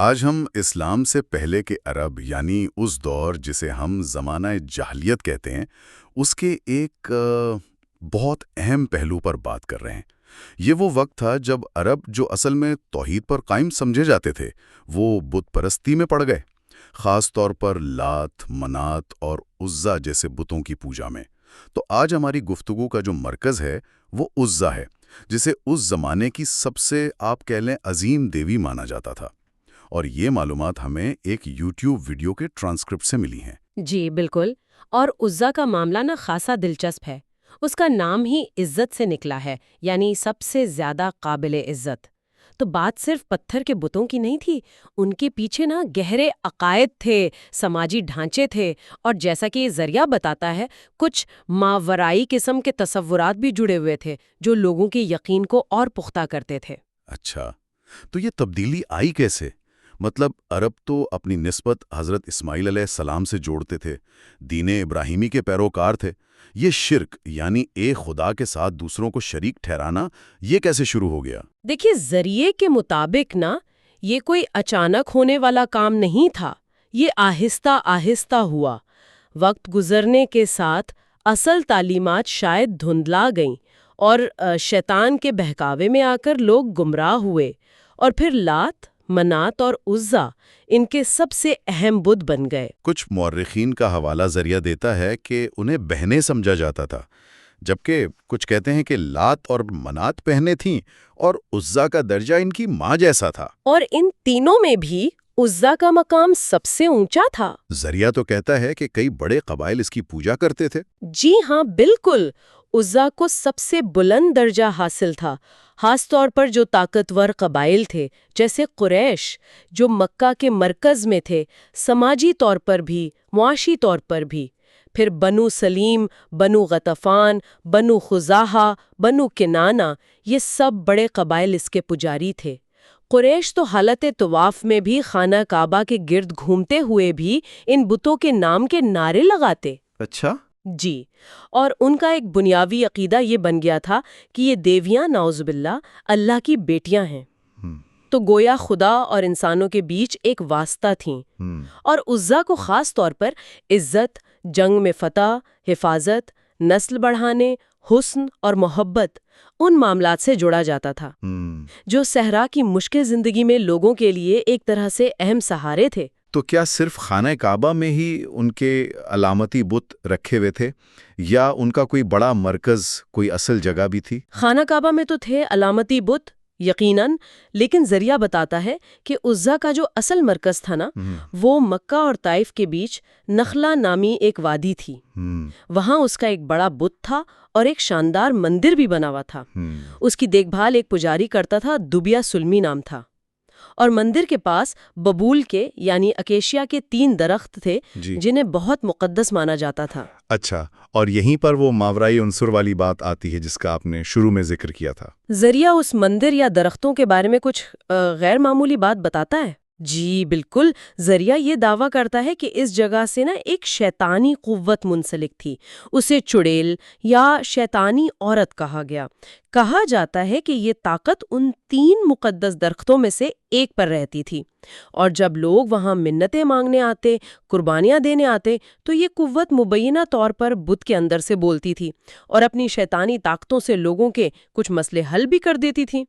آج ہم اسلام سے پہلے کے عرب یعنی اس دور جسے ہم زمانہ جاہلیت کہتے ہیں اس کے ایک بہت اہم پہلو پر بات کر رہے ہیں۔ یہ وہ وقت تھا جب عرب جو اصل میں توحید پر قائم سمجھے جاتے تھے وہ بت پرستی میں پڑ گئے، خاص طور پر لات، منات اور عزا جیسے بتوں کی پوجا میں۔ تو آج ہماری گفتگو کا جو مرکز ہے وہ عزا ہے، جسے اس زمانے کی سب سے آپ کہہ لیں عظیم دیوی مانا جاتا تھا۔ اور یہ معلومات ہمیں ایک یوٹیوب ویڈیو کے ٹرانسکرپٹ سے ملی ہیں۔ جی بالکل، اور عزا کا معاملہ خاصا دلچسپ ہے۔ اس کا نام ہی عزت سے نکلا ہے، یعنی سب سے زیادہ قابل عزت۔ تو بات صرف پتھر کے بتوں کی نہیں تھی، ان کے پیچھے گہرے عقائد تھے، سماجی ڈھانچے تھے، اور جیسا کہ یہ ذریعہ بتاتا ہے کچھ ماورائی قسم کے تصورات بھی جڑے ہوئے تھے جو لوگوں کے یقین کو اور پختہ کرتے تھے۔ اچھا، تو یہ تبدیلی آئی کیسے؟ مطلب عرب تو اپنی نسبت حضرت اسماعیل علیہ السلام سے جوڑتے تھے، دین ابراہیمی کے پیروکار تھے۔ یہ شرک یعنی ایک خدا کے ساتھ دوسروں کو شریک ٹھہرانا، یہ کیسے شروع ہو گیا؟ دیکھیے، ذریعے کے مطابق یہ کوئی اچانک ہونے والا کام نہیں تھا، یہ آہستہ آہستہ ہوا۔ وقت گزرنے کے ساتھ اصل تعلیمات شاید دھندلا گئیں اور شیطان کے بہکاوے میں آ کر لوگ گمراہ ہوئے، اور پھر لات، منات اور عزا ان کے سب سے اہم بت بن گئے۔ کچھ مورخین کا حوالہ ذریعہ دیتا ہے کہ انہیں بہنیں سمجھا جاتا تھا، جبکہ کچھ کہتے ہیں کہ لات اور منات بہنیں تھیں اور عزا کا درجہ ان کی ماں جیسا تھا۔ اور ان تینوں میں بھی عزا کا مقام سب سے اونچا تھا۔ ذریعہ تو کہتا ہے کہ کئی بڑے قبائل اس کی پوجا کرتے تھے۔ جی ہاں، بالکل، عزا کو سب سے بلند درجہ حاصل تھا، خاص طور پر جو طاقتور قبائل تھے جیسے قریش، جو مکہ کے مرکز میں تھے، سماجی طور پر بھی، معاشی طور پر بھی۔ پھر بنو سلیم، بنو غطفان، بنو خزاعہ، بنو کنانہ، یہ سب بڑے قبائل اس کے پجاری تھے۔ قریش تو حالت طواف میں بھی خانہ کعبہ کے گرد گھومتے ہوئے بھی ان بتوں کے نام کے نعرے لگاتے۔ اچھا، جی، اور ان کا ایک بنیادی عقیدہ یہ بن گیا تھا کہ یہ دیویاں نعوذ باللہ اللہ کی بیٹیاں ہیں، تو گویا خدا اور انسانوں کے بیچ ایک واسطہ تھیں۔ اور عزا کو خاص طور پر عزت، جنگ میں فتح، حفاظت، نسل بڑھانے، حسن اور محبت، ان معاملات سے جوڑا جاتا تھا جو صحرا کی مشکل زندگی میں لوگوں کے لیے ایک طرح سے اہم سہارے تھے۔ تو کیا صرف خانہ کعبہ میں ہی ان کے علامتی بت رکھے ہوئے تھے یا ان کا کوئی بڑا مرکز، کوئی اصل جگہ بھی تھی؟ خانہ کعبہ میں تو تھے علامتی بت یقیناً، لیکن ذریعہ بتاتا ہے کہ عزا کا جو اصل مرکز تھا وہ مکہ اور طائف کے بیچ نخلا نامی ایک وادی تھی۔ وہاں اس کا ایک بڑا بت تھا اور ایک شاندار مندر بھی بنا ہوا تھا۔ اس کی دیکھ بھال ایک پجاری کرتا تھا، دبیا سلمی نام تھا۔ اور مندر کے پاس ببول کے یعنی اکیشیا کے 3 درخت تھے جنہیں بہت مقدس مانا جاتا تھا۔ اچھا، اور یہیں پر وہ ماورائی عنصر والی بات آتی ہے جس کا آپ نے شروع میں ذکر کیا تھا۔ ذریعہ اس مندر یا درختوں کے بارے میں کچھ غیر معمولی بات بتاتا ہے۔ جی بالکل، ذریعہ یہ دعویٰ کرتا ہے کہ اس جگہ سے ایک شیطانی قوت منسلک تھی، اسے چڑیل یا شیطانی عورت کہا گیا۔ کہا جاتا ہے کہ یہ طاقت ان 3 مقدس درختوں میں سے ایک پر رہتی تھی، اور جب لوگ وہاں منتیں مانگنے آتے، قربانیاں دینے آتے، تو یہ قوت مبینہ طور پر بت کے اندر سے بولتی تھی اور اپنی شیطانی طاقتوں سے لوگوں کے کچھ مسئلے حل بھی کر دیتی تھی۔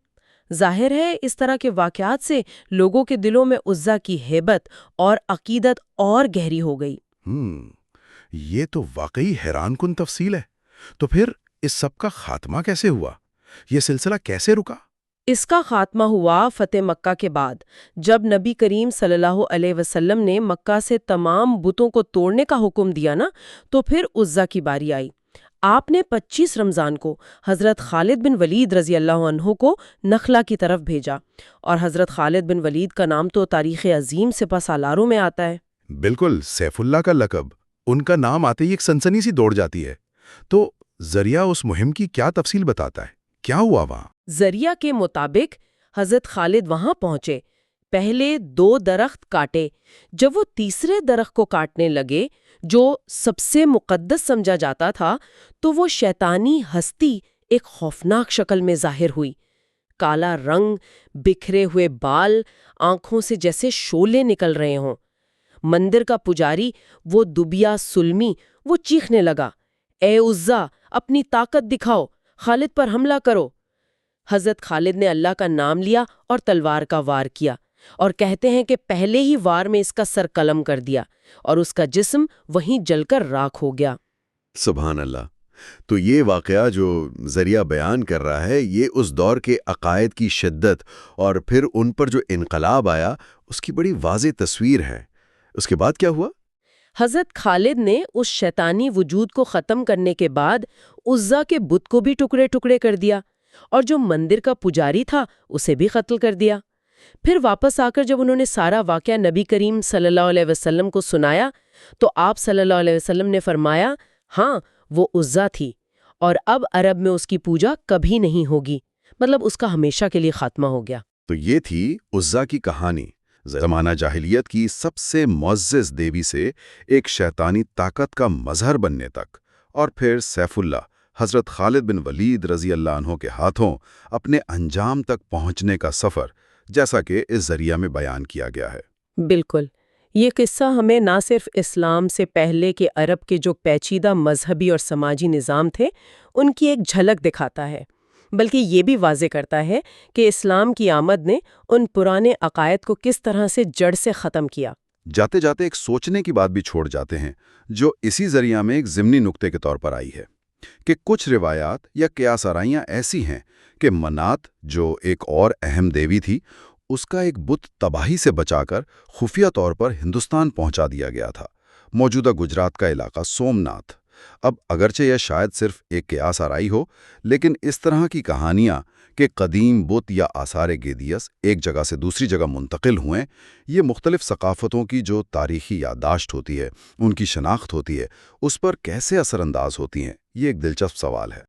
ظاہر ہے اس طرح کے واقعات سے لوگوں کے دلوں میں عزا کی ہیبت اور عقیدت اور گہری ہو گئی۔ یہ تو واقعی حیران کن تفصیل ہے۔ تو پھر اس سب کا خاتمہ کیسے ہوا؟ یہ سلسلہ کیسے رکا؟ اس کا خاتمہ ہوا فتح مکہ کے بعد، جب نبی کریم صلی اللہ علیہ وسلم نے مکہ سے تمام بتوں کو توڑنے کا حکم دیا تو پھر عزا کی باری آئی۔ آپ نے 25 رمضان کو حضرت خالد بن ولید رضی اللہ عنہ کو نخلا کی طرف بھیجا، اور حضرت خالد بن ولید کا نام تو تاریخ عظیم سپہ سالاروں میں آتا ہے۔ بالکل، سیف اللہ کا لقب، ان کا نام آتے ہی ایک سنسنی سی دوڑ جاتی ہے۔ تو ذریعہ اس مہم کی کیا تفصیل بتاتا ہے؟ کیا ہوا وہاں؟ ذریعہ کے مطابق حضرت خالد وہاں پہنچے، پہلے 2 درخت کاٹے، جب وہ تیسرے درخت کو کاٹنے لگے جو سب سے مقدس سمجھا جاتا تھا، تو وہ شیطانی ہستی ایک خوفناک شکل میں ظاہر ہوئی۔ کالا رنگ، بکھرے ہوئے بال، آنکھوں سے جیسے شعلے نکل رہے ہوں۔ مندر کا پجاری، وہ دبیا سلمی، وہ چیخنے لگا، اے عزا، اپنی طاقت دکھاؤ، خالد پر حملہ کرو۔ حضرت خالد نے اللہ کا نام لیا اور تلوار کا وار کیا، اور کہتے ہیں کہ پہلے ہی وار میں اس کا سر قلم کر دیا اور اس کا جسم وہیں جل کر راکھ ہو گیا۔ سبحان اللہ۔ تو یہ واقعہ جو ذریعہ بیان کر رہا ہے، یہ اس دور کے عقائد کی شدت اور پھر ان پر جو انقلاب آیا اس کی بڑی واضح تصویر ہے۔ اس کے بعد کیا ہوا؟ حضرت خالد نے اس شیطانی وجود کو ختم کرنے کے بعد عزا کے بت کو بھی ٹکڑے ٹکڑے کر دیا، اور جو مندر کا پجاری تھا اسے بھی قتل کر دیا۔ پھر واپس آ کر جب انہوں نے سارا واقعہ نبی کریم صلی اللہ علیہ وسلم کو سنایا تو آپ صلی اللہ علیہ وسلم نے فرمایا، ہاں وہ عزا تھی، اور اب عرب میں اس کی پوجا کبھی نہیں ہوگی، مطلب اس کا ہمیشہ کے لیے خاتمہ ہو گیا۔ تو یہ تھی عزا کی کہانی، زمانہ جاہلیت کی سب سے معزز دیوی سے ایک شیطانی طاقت کا مظہر بننے تک، اور پھر سیف اللہ حضرت خالد بن ولید رضی اللہ عنہ کے ہاتھوں اپنے انجام تک پہنچنے کا سفر، جیسا کہ اس ذریعہ میں بیان کیا گیا ہے۔ بالکل، یہ قصہ ہمیں نہ صرف اسلام سے پہلے کے عرب کے جو پیچیدہ مذہبی اور سماجی نظام تھے ان کی ایک جھلک دکھاتا ہے، بلکہ یہ بھی واضح کرتا ہے کہ اسلام کی آمد نے ان پرانے عقائد کو کس طرح سے جڑ سے ختم کیا۔ جاتے جاتے ایک سوچنے کی بات بھی چھوڑ جاتے ہیں، جو اسی ذریعہ میں ایک ضمنی نقطے کے طور پر آئی ہے، کہ کچھ روایات یا قیاس آرائیاں ایسی ہیں کہ منات، جو ایک اور اہم دیوی تھی، اس کا ایک بت تباہی سے بچا کر خفیہ طور پر ہندوستان پہنچا دیا گیا تھا، موجودہ گجرات کا علاقہ سومناتھ۔ اب اگرچہ یہ شاید صرف ایک قیاس آرائی ہو، لیکن اس طرح کی کہانیاں کہ قدیم بت یا آثار گیدیس ایک جگہ سے دوسری جگہ منتقل ہوئیں، یہ مختلف ثقافتوں کی جو تاریخی یادداشت ہوتی ہے، ان کی شناخت ہوتی ہے، اس پر کیسے اثر انداز ہوتی ہیں، یہ ایک دلچسپ سوال ہے۔